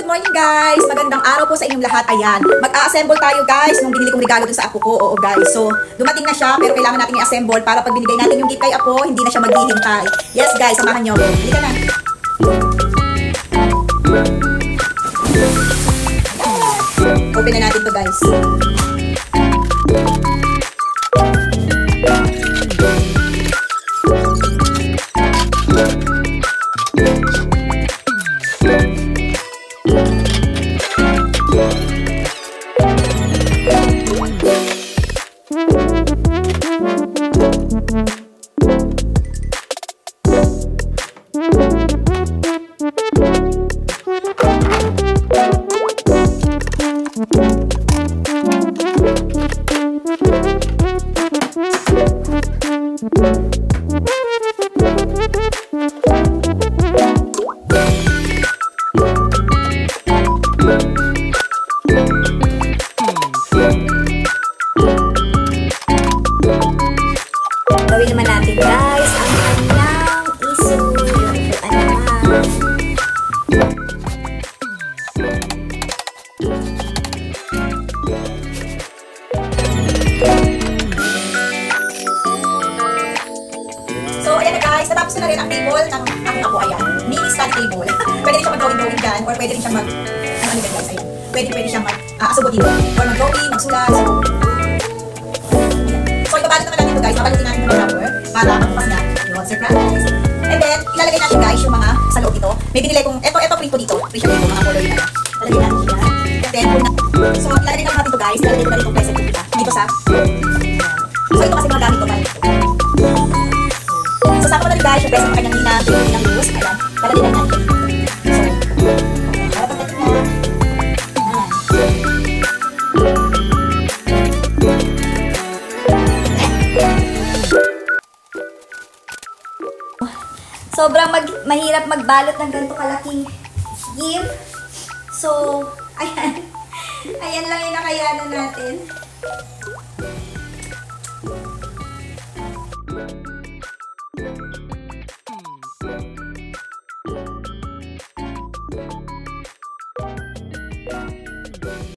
good morning guys! Magandang araw po sa inyong lahat. Ayan, mag-a-assemble tayo guys nung binili kong regalo dun sa apo ko. Oo guys, so dumating na siya pero kailangan natin i-assemble para pag binigay natin yung gift kay apo, hindi na siya maghihintay. Yes guys, samahan niyo ako. Halika na. Open na natin to guys. Gawin naman natin guys ang kanyang isulat. So ayan na guys, natapos na rin ang table ng aking apo. Ayan, mini study table. Pwede rin siya mag-drawing dyan or pwede rin siyang ano guys, ayan. Pwede siyang mag-asugot dito or mag-drawing, magsulat. So ibabalot naman natin ito guys, babalutin natin yung rubber para magpupas na yung surprise. And then, ilalagay natin guys yung mga sa loob dito. May binili kong, eto print ko dito. Print siya dito, mga color yun. Ilalagay natin siya. And then, so ilalagay natin ito guys, ilalagay ko na dito present ko dito sa, so ito kasi mga gamit ko pa dito. So saka ko na rin guys, yung present ko kanyang nina, yung luz. Ayan, ilalagay na natin dito. So, para pagdating na. Sobrang mahirap magbalot ng ganito kalaking gift. So, ayan. Ayan lang yung nakayanan natin.